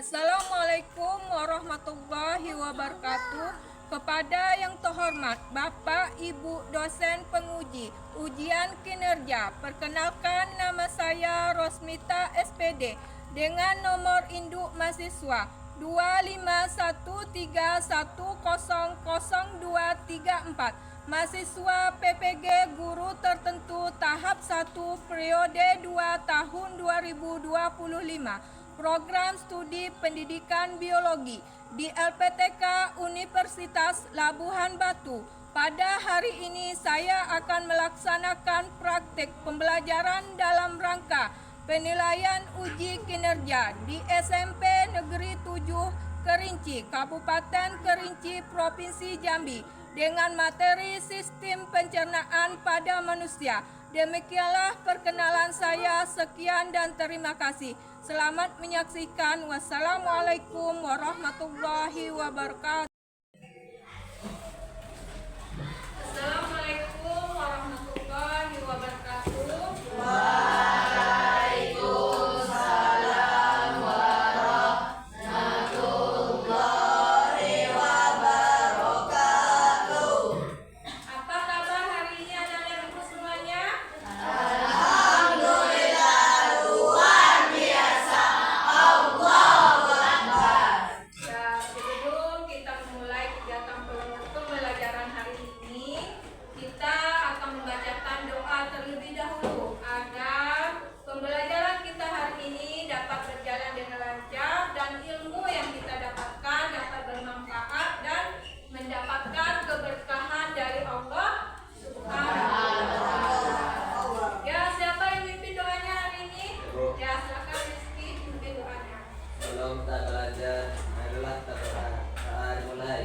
Assalamualaikum warahmatullahi wabarakatuh. Kepada yang terhormat Bapak Ibu dosen penguji ujian kinerja, perkenalkan nama saya Rosmita SPD dengan nomor induk mahasiswa 25131000234, mahasiswa PPG Guru Tertentu tahap 1 periode 2 tahun 2025. Program Studi Pendidikan Biologi di LPTK Universitas Labuhan Batu. Pada hari ini saya akan melaksanakan praktik pembelajaran dalam rangka penilaian uji kinerja di SMP Negeri 7 Kerinci, Kabupaten Kerinci, Provinsi Jambi dengan materi sistem pencernaan pada manusia. Demikianlah perkenalan saya. Sekian dan terima kasih. Selamat menyaksikan. Wassalamualaikum warahmatullahi wabarakatuh. Assalamualaikum warahmatullahi wabarakatuh. Apa kabar hari ini anak-anakku semuanya? Ya, sebelum kita memulai kegiatan pembelajaran hari ini, kita akan membacakan doa terlebih dahulu agar pembelajaran kita hari ini dapat berjalan dengan lancar dan ilmu yang kita dapatkan dapat bermanfaat dan mendapatkan keberkahan dari Allah Subhanahu wa Ta'ala. Ya, siapa yang mimpin doanya hari ini? Ya, silakan Rizky mimpin doanya. Belum tak belajar, marilah tak mulai.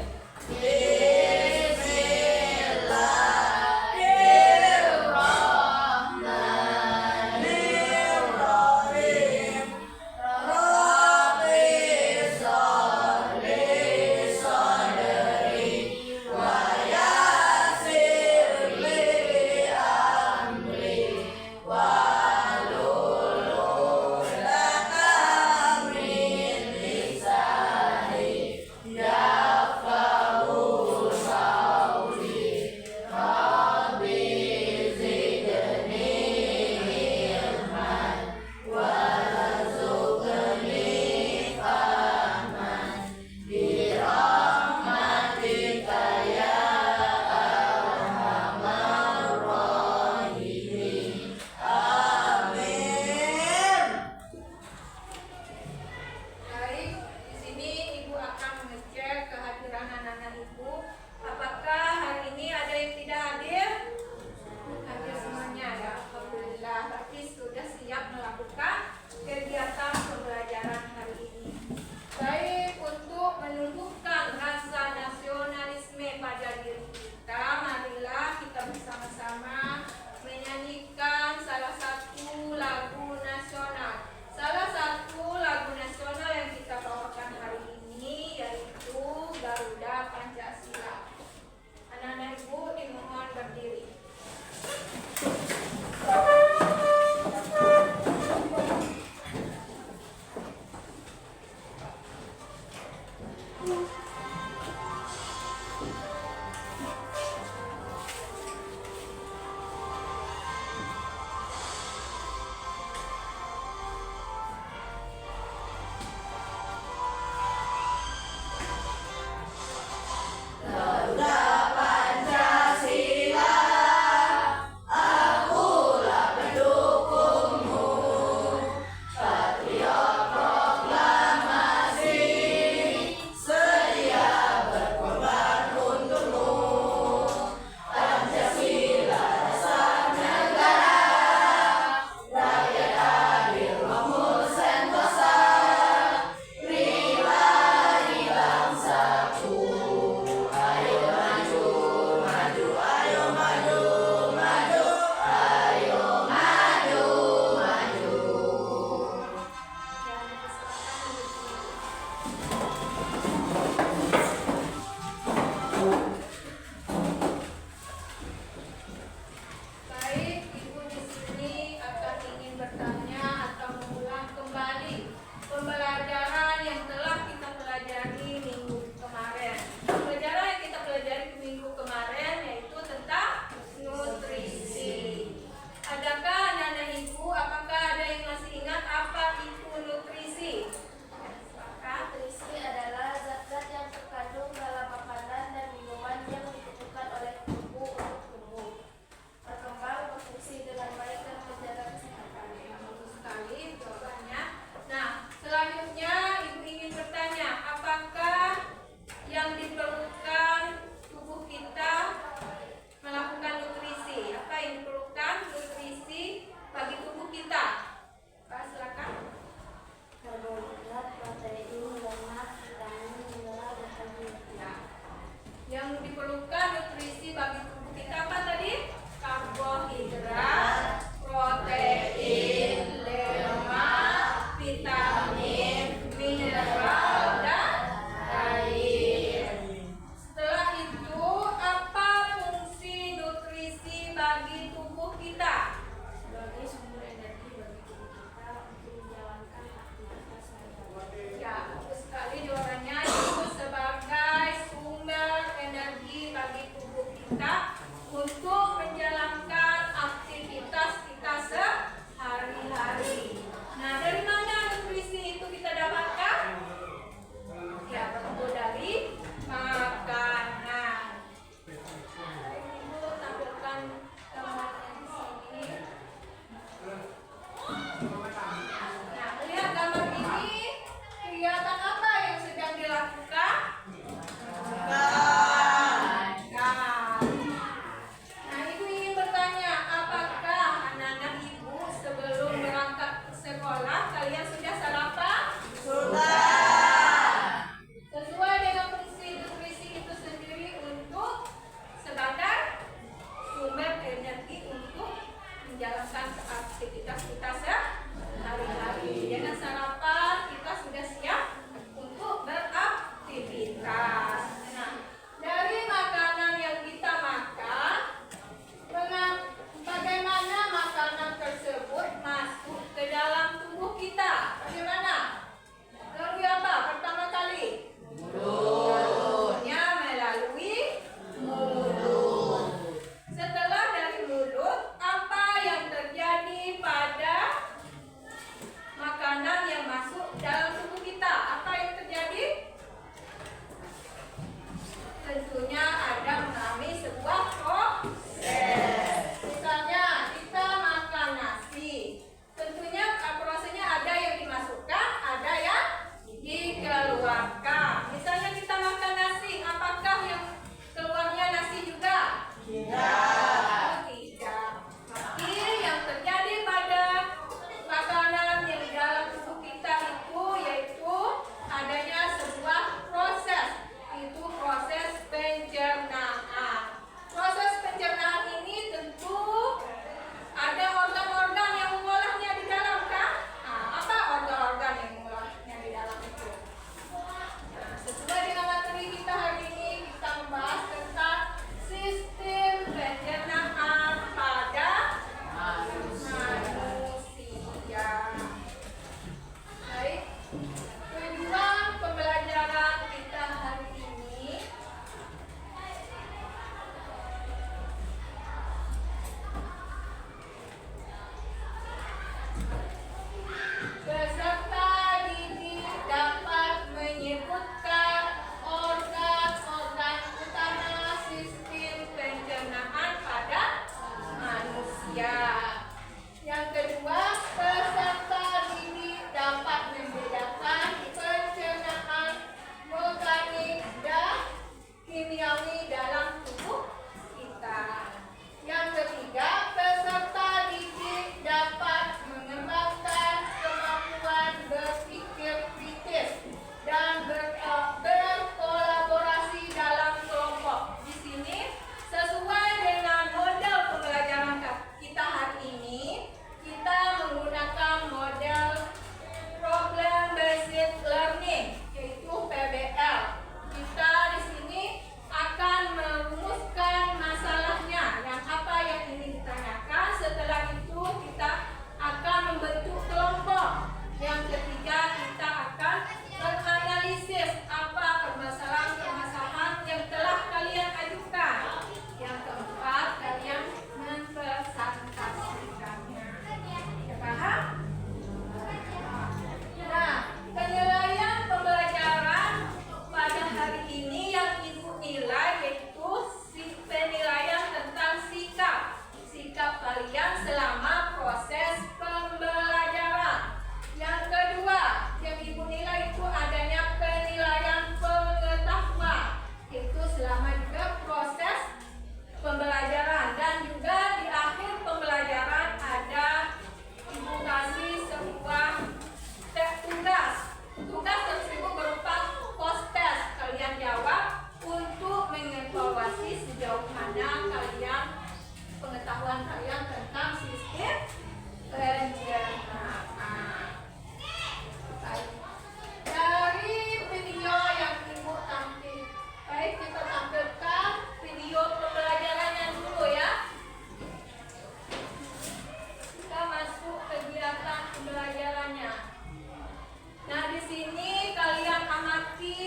yang diperlukan tubuh kita melakukan nutrisi. Apa yang diperlukan nutrisi bagi tubuh kita? Pak, silakan. Karbohidrat, protein, lemak, vitamin, mineral, dan Ya. Yang diperlukan nutrisi bagi tubuh kita apa tadi? Karbohidrat, protein, lemak, vitamin, mineral, dan air.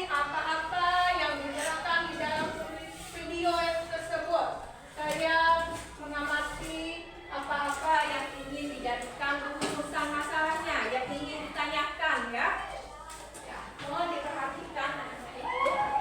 apa-apa yang dijelaskan di dalam video tersebut. Saya mengamati apa-apa yang ingin dijadikan rumusan masalahnya, yang ingin ditanyakan ya. Ya, mohon diperhatikan anak-anak ibu.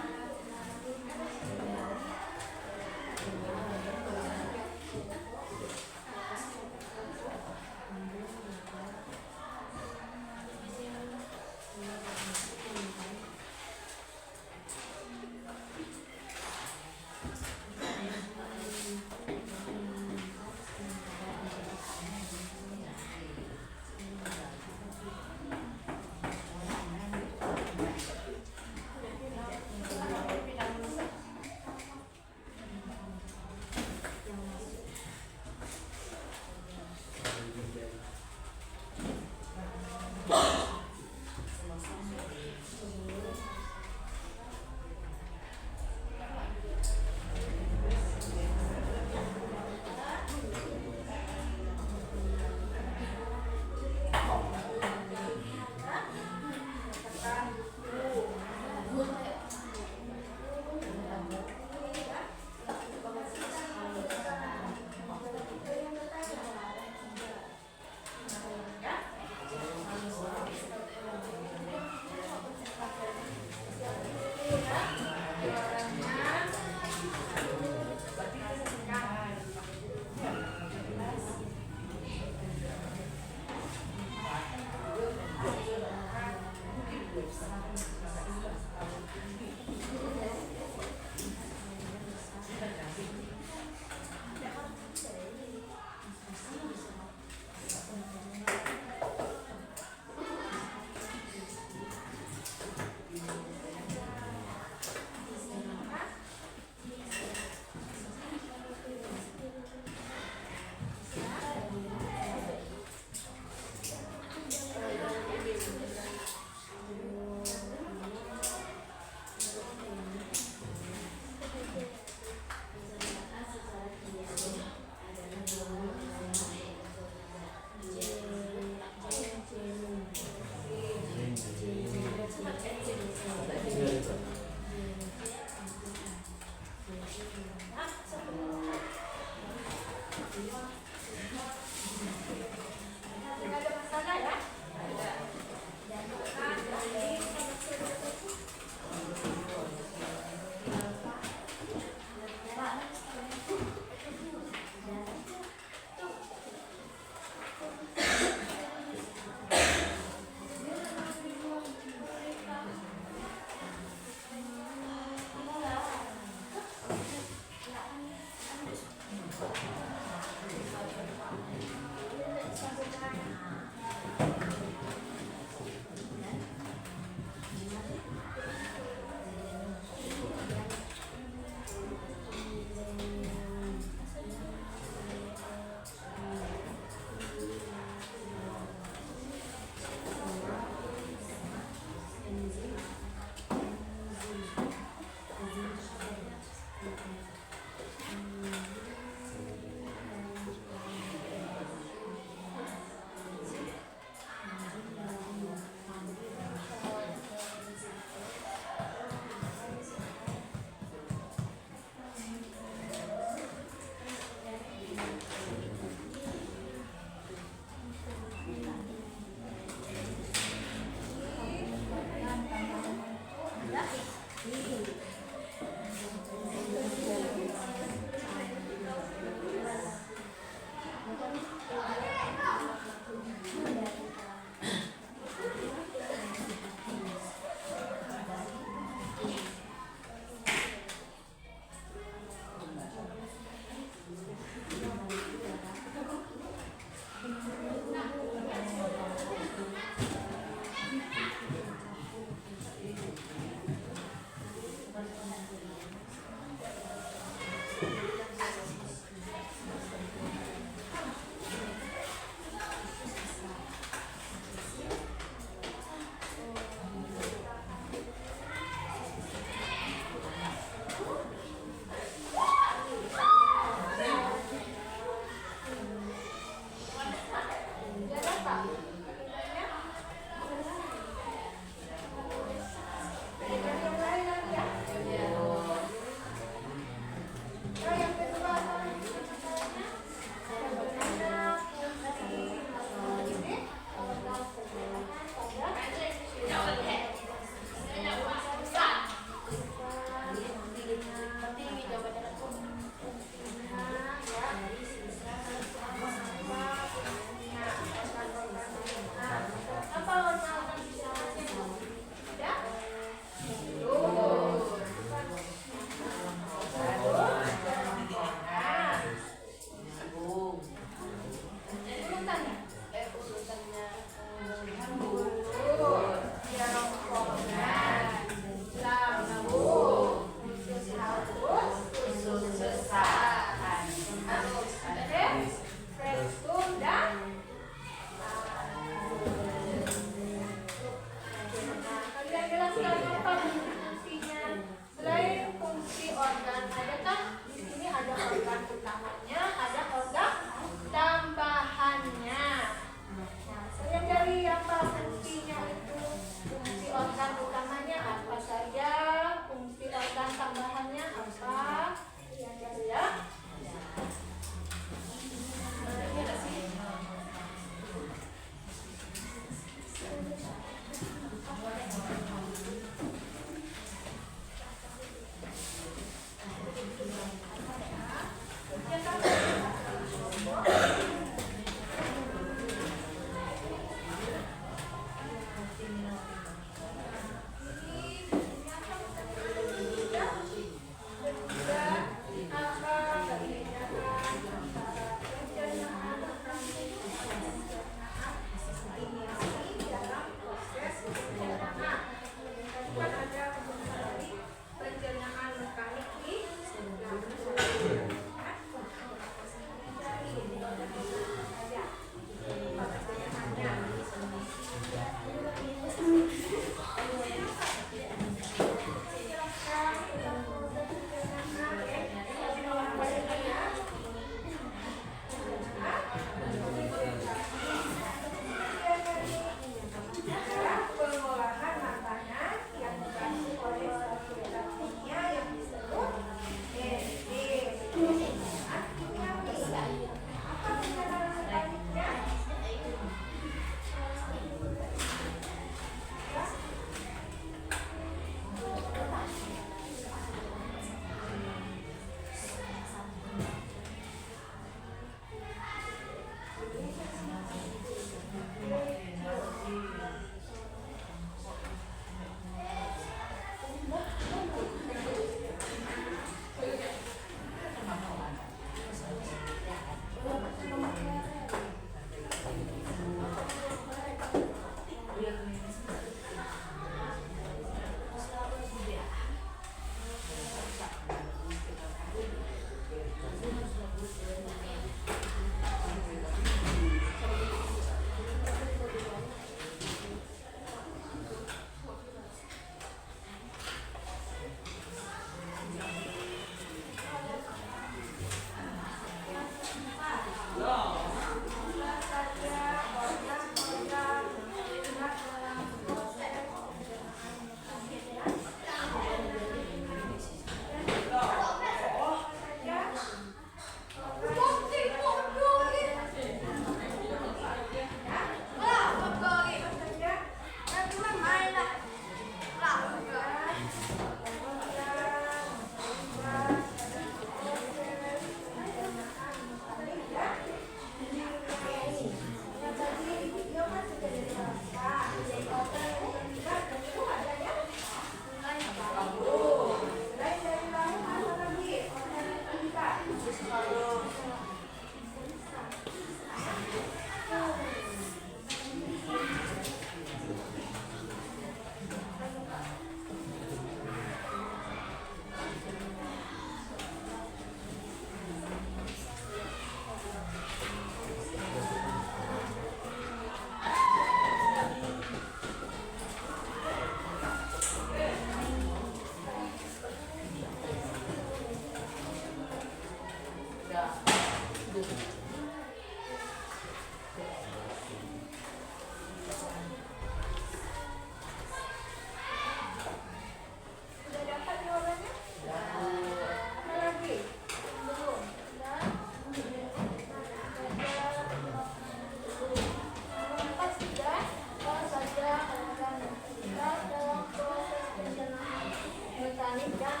organik dan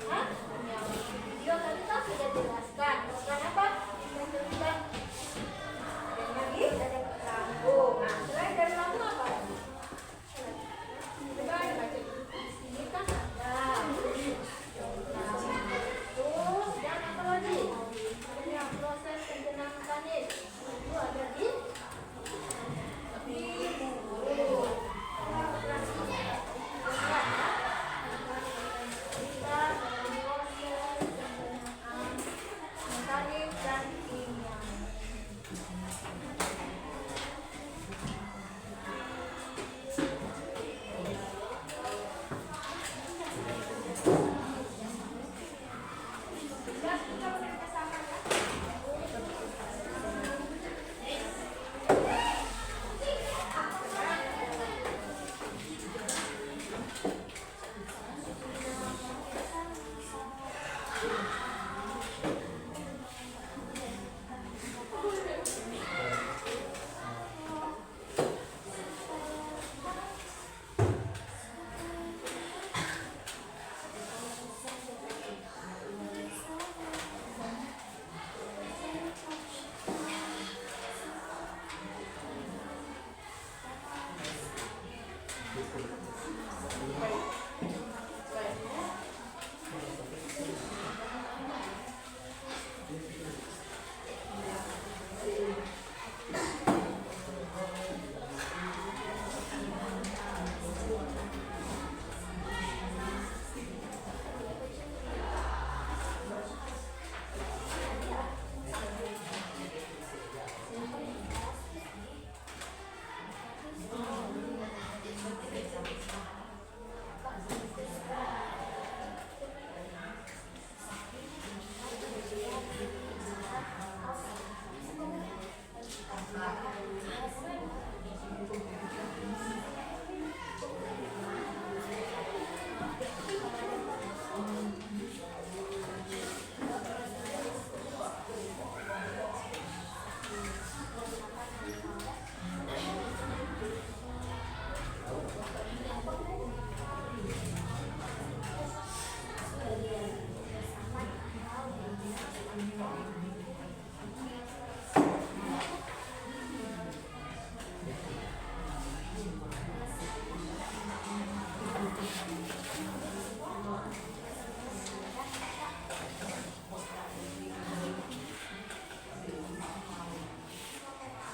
bahan kimiawi. Video tadi kan sudah jelaskan. Organ apa? Yang terlibat Yang lagi? dari Lambung. Nah, selain dari lambung apa lagi? Coba dibaca dulu. di sini kan ada. Terus dan apa lagi? Yang proses pencernaan mekanis itu ada di mulut. Operasinya kita dalam proses pencernaan mekanis dan kimiawi. Jelas kita udah kesana kan?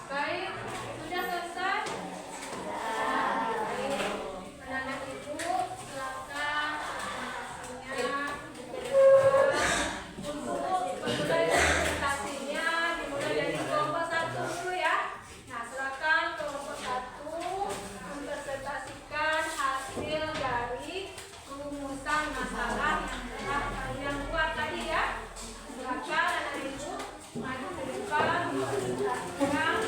Baik, sudah selesai? Baik. Anak-anak ibu, silakan presentasinya untuk memulai presentasinya dimulai dari kelompok 1 dulu ya. Nah, silakan kelompok 1 mempresentasikan hasil dari rumusan masalah yang telah kalian buat tadi ya. Silakan anak ibu maju ke depan mempresentasikan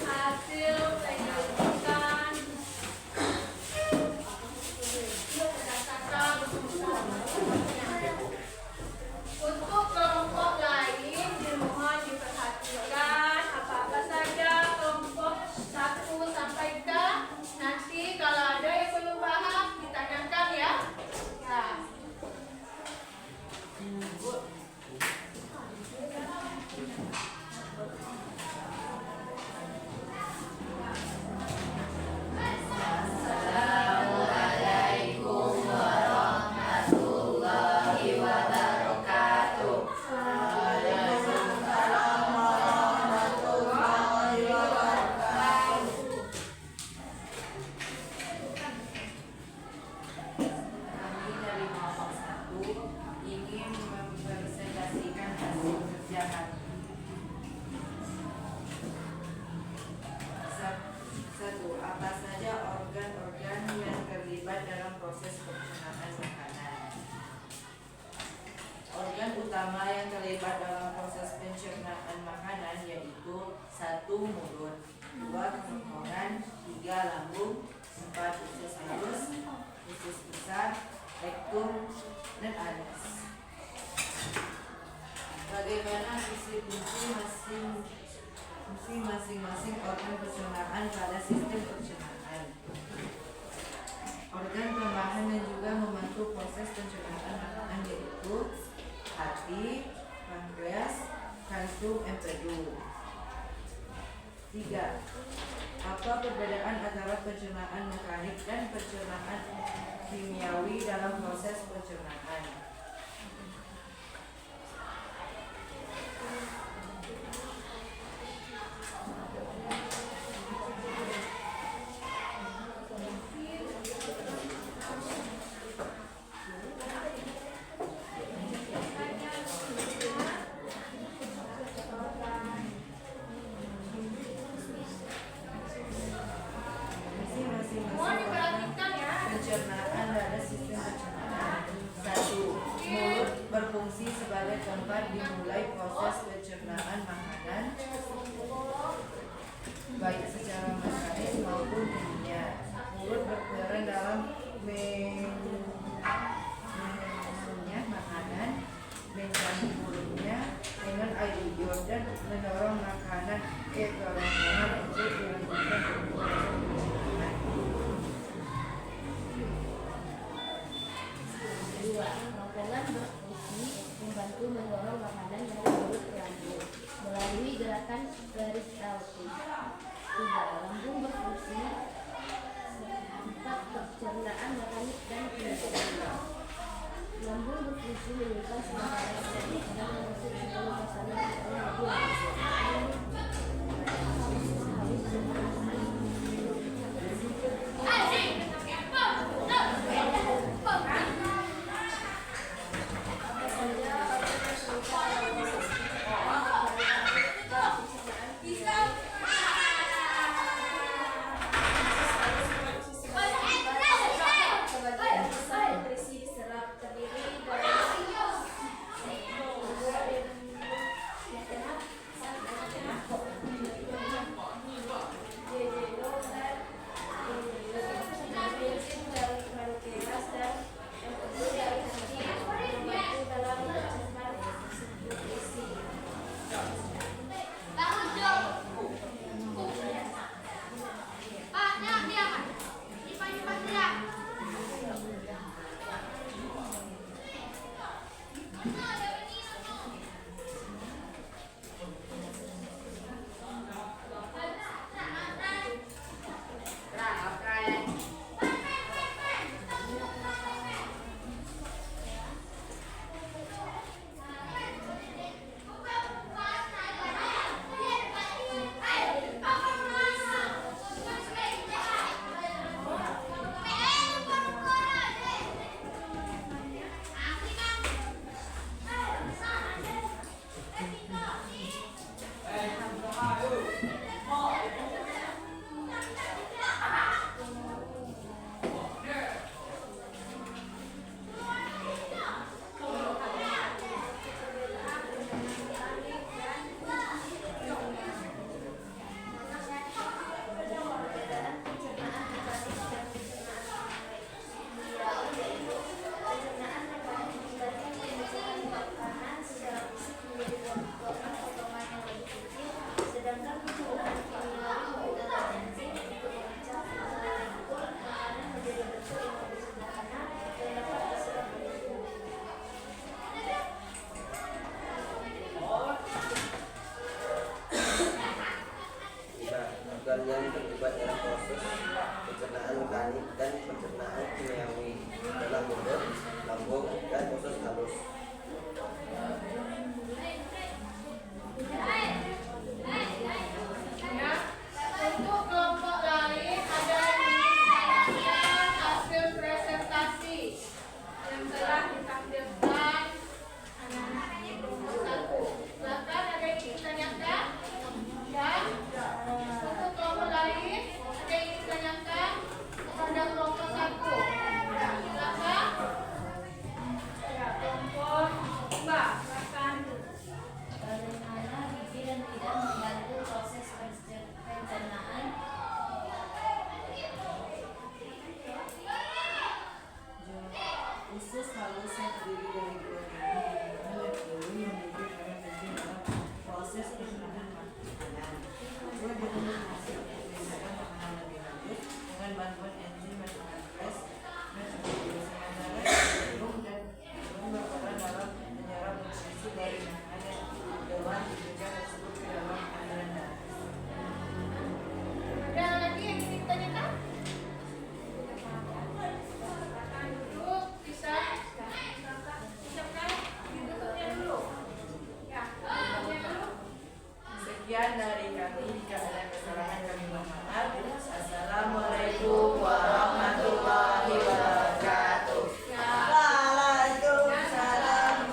hasil penyelidikan berdasarkan rumusan. Untuk kelompok lain dimohon diperhatikan apa-apa saja kelompok 1 sampaikan. Nanti kalau ada yang belum paham ditanyakan ya. Ya. Kami dari kelompok 1 ingin mempresentasikan hasil kerja kami. 1. Apa saja organ-organ yang terlibat dalam proses pencernaan makanan? Organ utama yang terlibat dalam proses pencernaan makanan yaitu 1. Mulut, 2. Kerongkongan, 3. Lambung, 4. Usus halus, usus besar, rektum, dan anus. Bagaimana fungsi masing-masing organ pencernaan pada sistem pencernaan? Organ tambahan yang juga membantu proses pencernaan makanan yaitu hati, pankreas, kantung, empedu. 3. Apa perbedaan antara pencernaan mekanik dan pencernaan kimiawi dalam proses pencernaan? Pencernaan pada sistem pencernaan. 1. Mulut berfungsi sebagai tempat dimulai proses pencernaan makanan baik secara mekanis maupun kimia. Mulut berperan dalam mengunyah makanan, mencampurnya dengan air liur dan mendorong makanan ke kerongkongan untuk dilanjutkan ke proses pencernaan. 2. Rongkongan berfungsi membantu mendorong makanan dari mulut ke lambung melalui gerakan peristaltik. 3. Lambung berfungsi tempat pencernaan mekanik dan kimia. Lambung berfungsi menyimpan segala reaksi dan mengusut segala masalah yang lebih lanjut. Organ yang terlibat dalam proses pencernaan mekanik dan pencernaan kimiawi dalam mulut, lambung, dan usus halus. Untuk kelompok lain ada yang ditanyakan hasil presentasi yang telah ditampilkan anak-anak ini kelompok 1. Silakan ada yang ingin ditanyakan? Ya. Untuk kelompok lain ada yang ingin ditanyakan? Sekian dari kami. Jika ada kesalahan kami mohon maaf. Assalamualaikum warahmatullahi wabarakatuh. Waalaikumsalam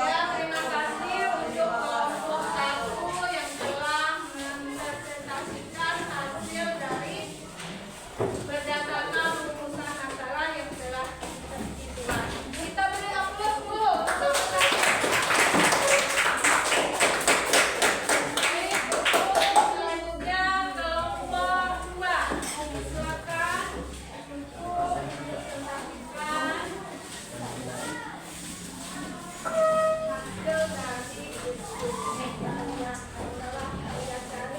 Ya, terima kasih untuk kelompok 1 yang telah mempresentasikan hasil dari berdasarkan rumusan hafalan yang telah dibuat. Kita beri aplaus dulu. Selanjutnya kelompok 2. Silakan untuk mempresentasikan hasil dari diskusi yang telah kalian cari.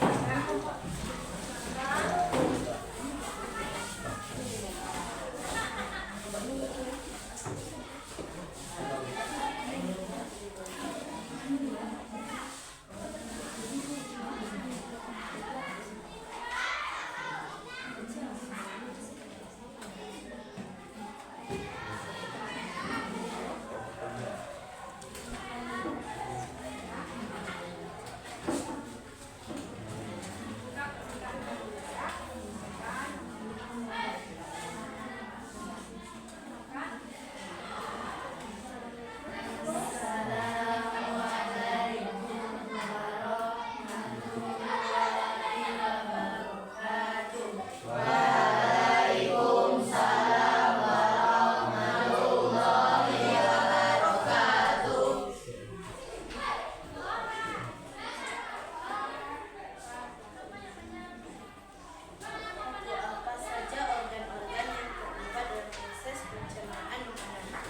Apa saja organ-organ yang terlibat dalam proses pencernaan makanan?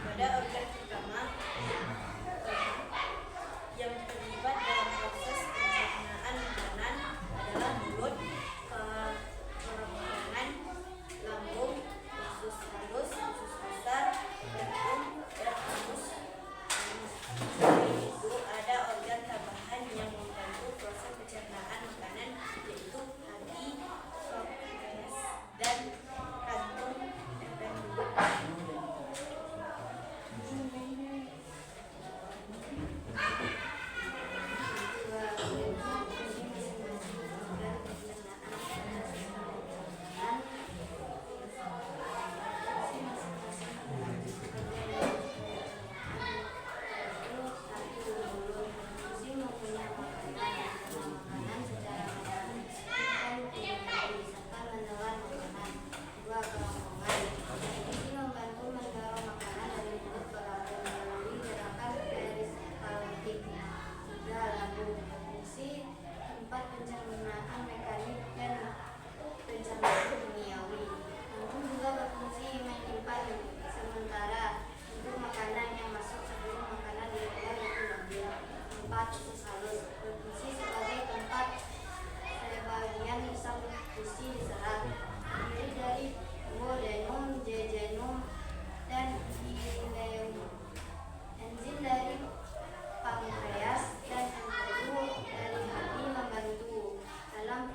Pada organ pertama yang terlibat dalam proses pencernaan makanan adalah mulut, kerongkongan, lambung, usus halus, usus besar, jantung, dan anus. Selain itu ada organ tambahan yang membantu proses pencernaan makanan, yaitu hati, pankreas, dan kantung ependul. Pencernaan mekanik dan pencernaan kimiawi. Lambung juga berfungsi menyimpan sementara untuk makanan yang masuk sebelum makanan dikeluarkan yaitu lambung. 4. Usus halus berfungsi sebagai tempat sebagian asam besi diserap, terdiri dari duodenum, jejunum, dan ileum. Enzim dari pankreas dan empedu dari hati membantu dalam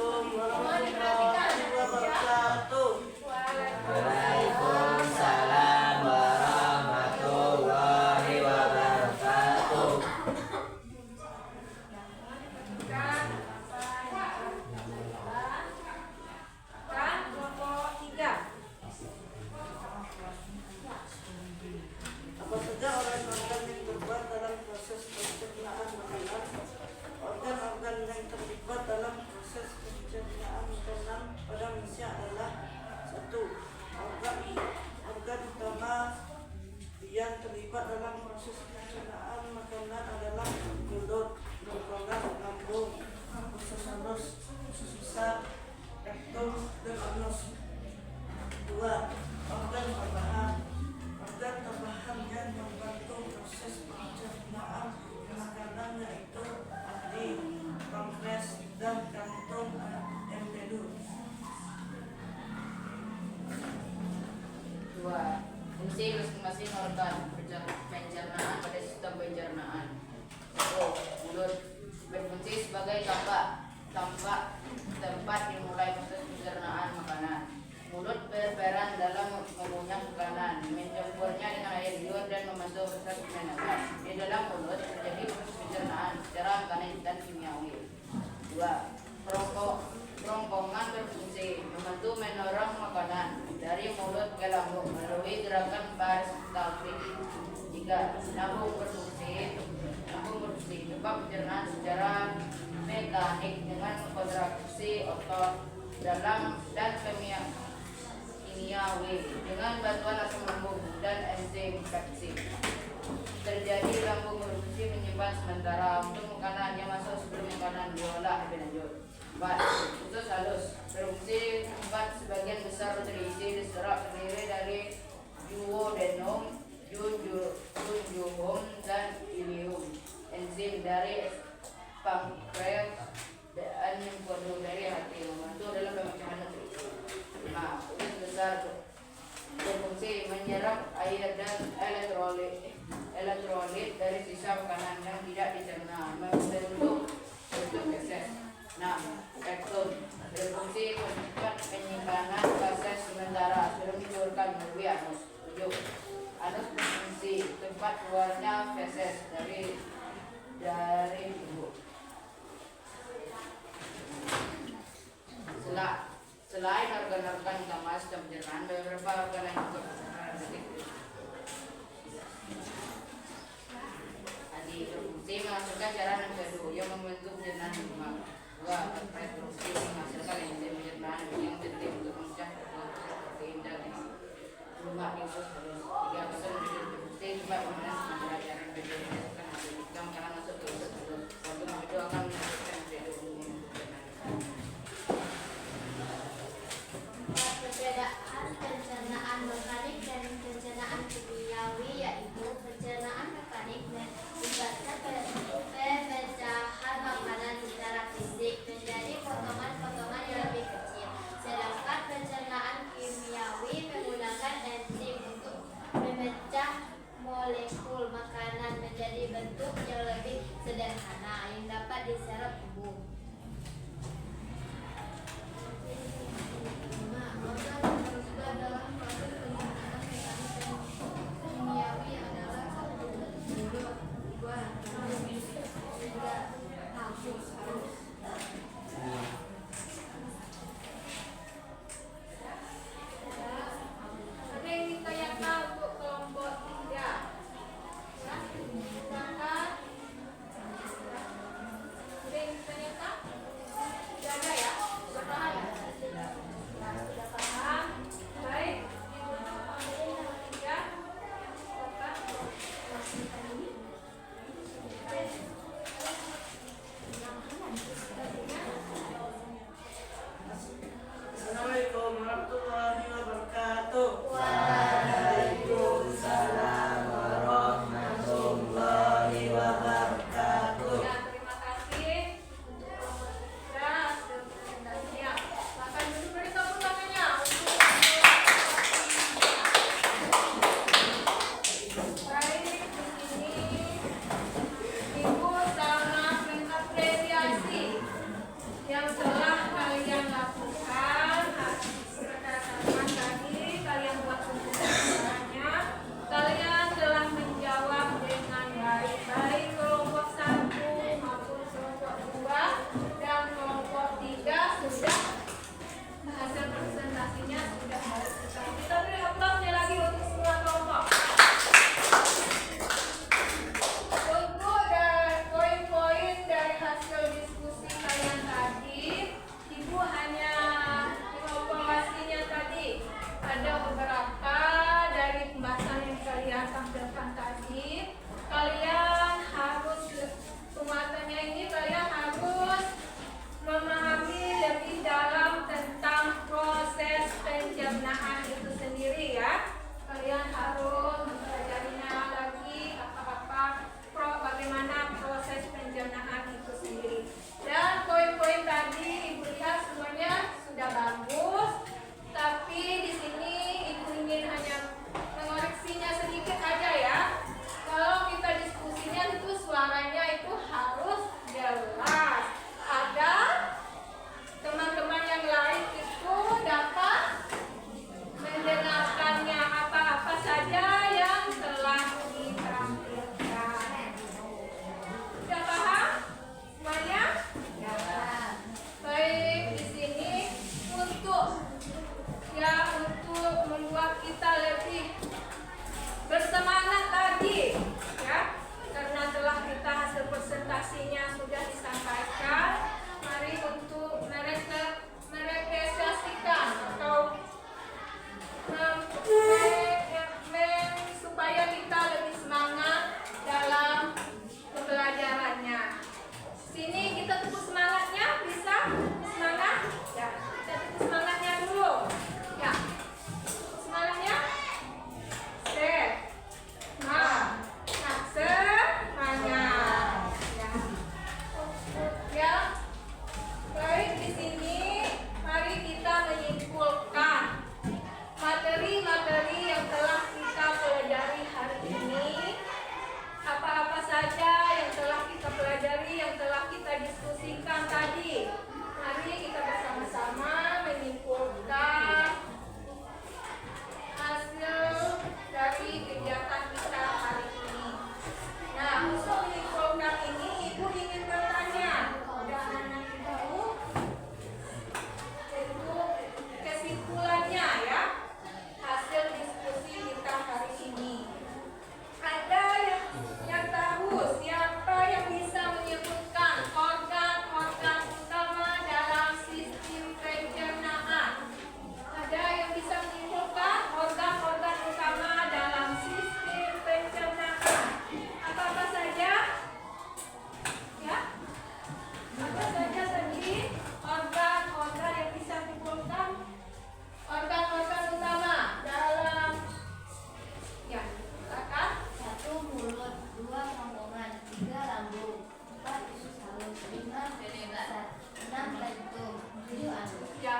warahmatullahi wabarakatuh. Waalaikumsalam warahmatullahi wabarakatuh. Kan kelompok 3. Apa saja organ-organ yang terlibat dalam proses pencernaan makanan? Organ-organ yang terlibat dalam proses pencernaan makanan pada manusia adalah: 1. Organ utama yang terlibat dalam proses pencernaan makanan adalah mulut, kerongkongan lambung, usus halus, usus besar, rektum, dan anus. 2. Organ tambahan. Organ tambahan yang membantu proses pencernaan makanan yaitu hati, pankreas, dan kantung empedu. 2. Fungsi masing-masing organ pencernaan pada sistem pencernaan. 1. Mulut berfungsi sebagai tempat dimulai proses pencernaan makanan. Mulut berperan dalam mengunyah makanan, mencampurnya dengan air liur dan membantu proses pencernaan. Di dalam mulut terjadi proses pencernaan secara mekanis dan kimiawi. 2. Kerongkongan berfungsi membantu mendorong makanan dari mulut ke lambung melalui gerakan peristaltik. 3. Lambung berfungsi tempat pencernaan secara mekanik dengan kontraksi otot dalam dan kimiawi dengan bantuan asam lambung dan enzim pepsid. Terjadi lambung berfungsi menyimpan sementara untuk makanan yang masuk sebelum makanan diolah lebih lanjut. 4. Usus halus berfungsi tempat sebagian besar nutrisi diserap terdiri dari duodenum, jejunum, dan ileum. Enzim dari pankreas dan kodum dari hati membantu dalam pemecahan nutrisi. 5. Usus besar berfungsi menyerap air dan elektrolit dari sisa makanan yang tidak dicerna membentuk feses. 6. Rektum berfungsi mempercepat penyimpanan feses sementara sebelum dikeluarkan melalui anus. 7. Anus berfungsi tempat keluarnya feses dari tubuh. Selain organ-organ utama sistem pencernaan, beberapa organ lain juga berfungsi menghasilkan cairan empedu yang membentuk pencernaan lemak. 2. Berfungsi menghasilkan enzim pencernaan yang penting untuk memecah protein dan lemak di usus halus. 3. Berfungsi sebab memeras sementara cairan empedu menghasilkan hasil jika makanan masuk ke usus halus. Organ empedu akan menghasilkan empedu umum untuk pencernaan. Perbedaan pencernaan mekanik dan pencernaan kimiawi yaitu pencernaan mekanik melibatkan pemecahan makanan secara fisik menjadi potongan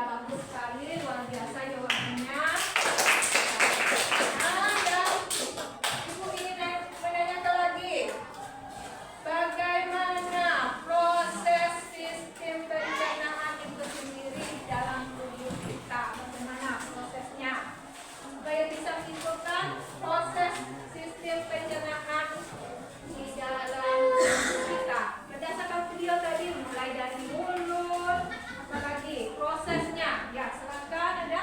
bagus sekali, luar biasa jawabannya. Dan Ibu ingin menanyakan lagi, bagaimana proses sistem pencernaan itu sendiri dalam tubuh kita? Bagaimana prosesnya? Supaya bisa menyimpulkan proses sistem pencernaan di dalam tubuh kita. Berdasarkan video tadi, mulai dari mulut, apalagi prosesnya. Ya, silakan ada.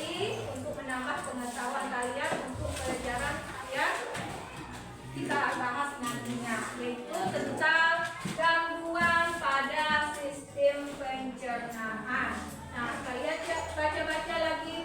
lagi untuk menambah pengetahuan kalian untuk pelajaran yang kita bahas nantinya, yaitu tentang gangguan pada sistem pencernaan. Nah, kalian baca-baca lagi